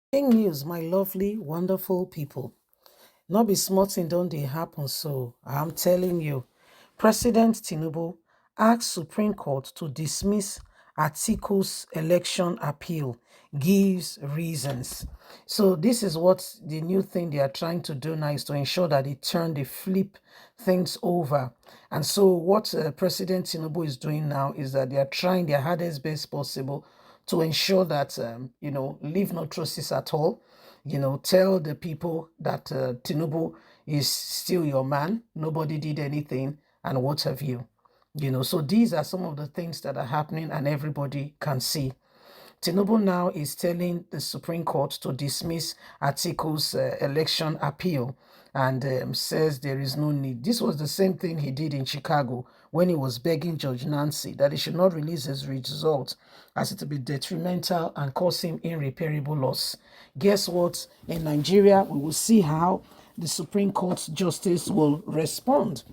Breaking news, my lovely, wonderful people. Not be small thing don't they happen, so I'm telling you. President Tinubu asked Supreme Court to dismiss Atiku'S election appeal, gives reasons. So this is what the new thing they are trying to do now is to ensure that they flip things over. And so what President Tinubu is doing now is that they are trying their hardest best possible to ensure that, leave no traces at all. Tell the people that Tinubu is still your man, nobody did anything, and what have you. So these are some of the things that are happening, and everybody can see. Tinubu now is telling the Supreme Court to dismiss Atiku's election appeal and says there is no need. This was the same thing he did in Chicago when he was begging Judge Nancy that he should not release his results as it would be detrimental and cause him irreparable loss. Guess what? In Nigeria, we will see how the Supreme Court justice will respond.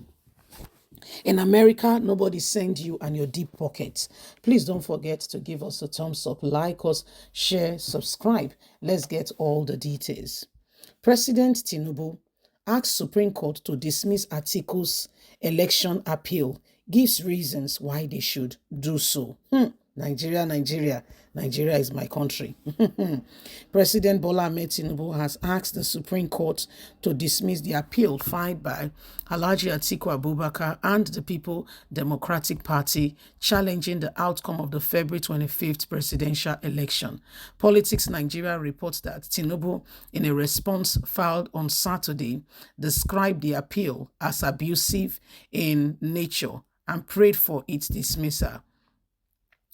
In America, nobody sends you and your deep pockets. Please don't forget to give us a thumbs up, like us, share, subscribe. Let's get all the details. President Tinubu asked Supreme Court to dismiss Atiku's election appeal, gives reasons why they should do so. Nigeria, Nigeria, Nigeria is my country. President Bola Ahmed Tinubu has asked the Supreme Court to dismiss the appeal filed by Alhaji Atiku Abubakar and the People Democratic Party challenging the outcome of the February 25th presidential election. Politics Nigeria reports that Tinubu, in a response filed on Saturday, described the appeal as abusive in nature and prayed for its dismissal.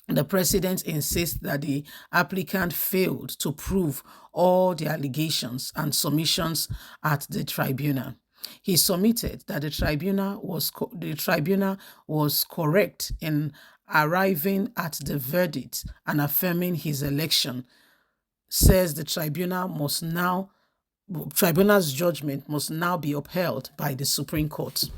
The president insists that the applicant failed to prove all the allegations and submissions at the tribunal. He submitted that the tribunal was correct in arriving at the verdict and affirming his election. Says the tribunal's judgment must now be upheld by the Supreme Court.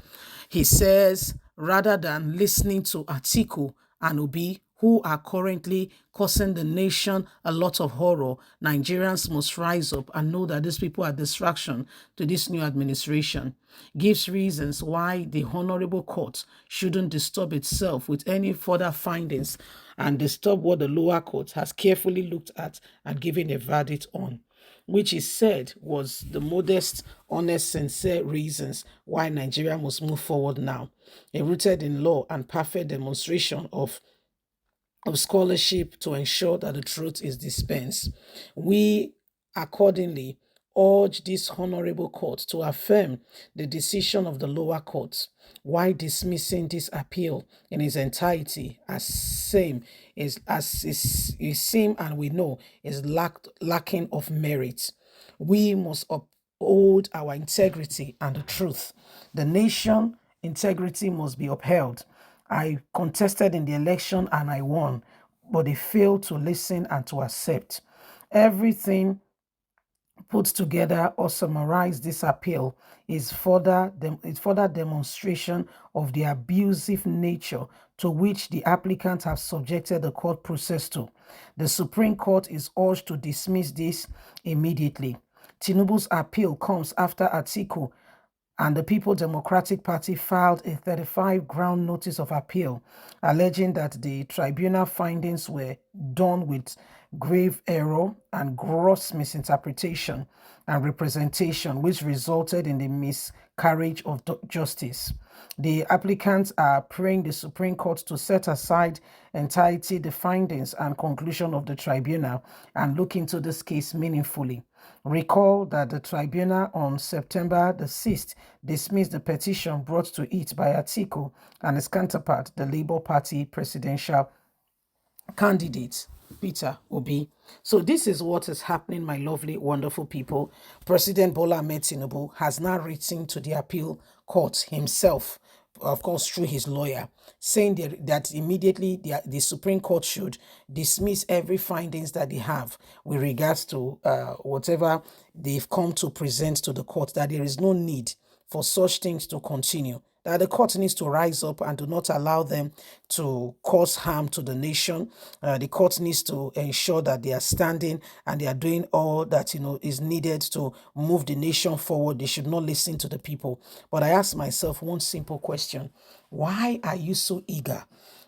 He says rather than listening to Atiku and Obi, who are currently causing the nation a lot of horror, Nigerians must rise up and know that these people are distraction to this new administration. Gives reasons why the Honorable Court shouldn't disturb itself with any further findings and disturb what the lower court has carefully looked at and given a verdict on, which he said was the modest, honest, sincere reasons why Nigeria must move forward now, a rooted in law and perfect demonstration of scholarship to ensure that the truth is dispensed. We accordingly urge this honorable court to affirm the decision of the lower courts while dismissing this appeal in its entirety as same is seen and we know is lacking of merit. We must uphold our integrity and the truth. The nation integrity must be upheld. I contested in the election and I won, but they failed to listen and to accept. Everything put together or summarize this appeal is further demonstration of the abusive nature to which the applicants have subjected the court process to. The Supreme Court is urged to dismiss this immediately. Tinubu's appeal comes after Atiku and the People Democratic Party filed a 35-ground notice of appeal, alleging that the tribunal findings were done with grave error and gross misinterpretation and representation, which resulted in the miscarriage of justice. The applicants are praying the Supreme Court to set aside entirely the findings and conclusion of the tribunal and look into this case meaningfully. Recall that the tribunal on September the 6th dismissed the petition brought to it by Atiku and his counterpart, the Labour Party presidential candidate, Peter Obi. So this is what is happening, my lovely, wonderful people. President Bola Ahmed Tinubu has now written to the appeal court himself, of course, through his lawyer, saying that immediately the Supreme Court should dismiss every findings that they have with regards to whatever they've come to present to the court, that there is no need for such things to continue, that the court needs to rise up and do not allow them to cause harm to the nation. The court needs to ensure that they are standing and they are doing all that is needed to move the nation forward. They should not listen to the people. But I ask myself one simple question: why are you so eager?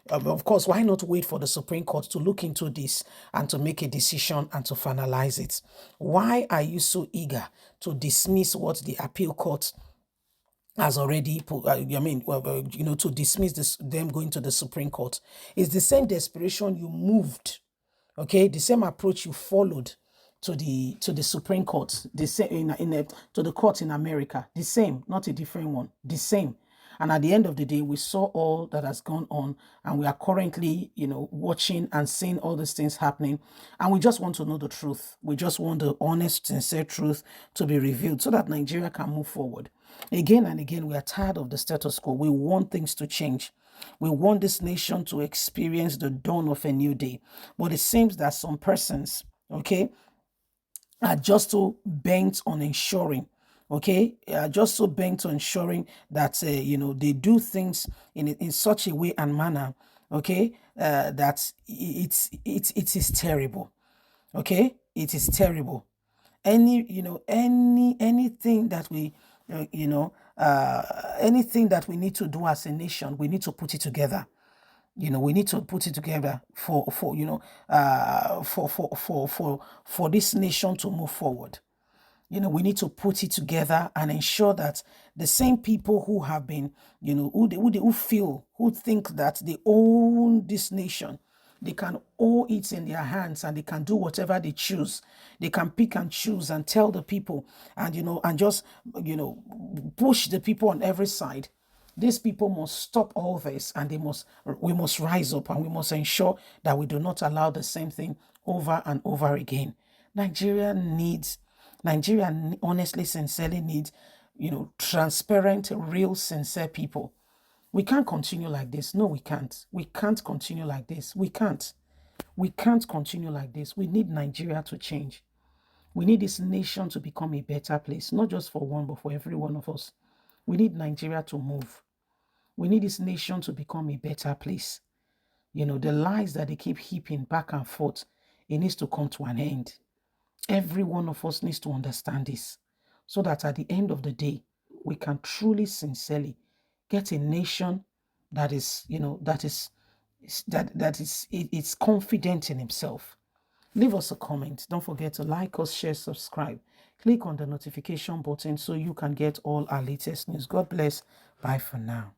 Of course, why not wait for the Supreme Court to look into this and to make a decision and to finalize it? Why are you so eager to dismiss what the appeal court has already put, to dismiss them going to the Supreme Court? It's the same desperation you moved, okay, the same approach you followed to the Supreme Court, the same to the court in America, the same, not a different one, the same. And at the end of the day, we saw all that has gone on, and we are currently, watching and seeing all these things happening. And we just want to know the truth. We just want the honest, sincere truth to be revealed so that Nigeria can move forward. Again and again, we are tired of the status quo. We want things to change. We want this nation to experience the dawn of a new day. But it seems that some persons, okay, are just so bent on ensuring, just so bent on ensuring that they do things in such a way and manner, that it is terrible. Okay, it is terrible. Anything that we anything that we need to do as a nation, we need to put it together. We need to put it together for this nation to move forward. We need to put it together and ensure that the same people who have been, who think that they own this nation, they can hold it in their hands and they can do whatever they choose. They can pick and choose and tell the people and just, push the people on every side. These people must stop all this, and we must rise up, and we must ensure that we do not allow the same thing over and over again. Nigeria honestly, sincerely needs, transparent, real, sincere people. We can't continue like this. No, we can't. We can't continue like this. We can't. We can't continue like this. We need Nigeria to change. We need this nation to become a better place, not just for one, but for every one of us. We need Nigeria to move. We need this nation to become a better place. The lies that they keep heaping back and forth, it needs to come to an end. Every one of us needs to understand this, so that at the end of the day, we can truly, sincerely get a nation that is, it's confident in himself. Leave us a comment. Don't forget to like us, share, subscribe. Click on the notification button so you can get all our latest news. God bless. Bye for now.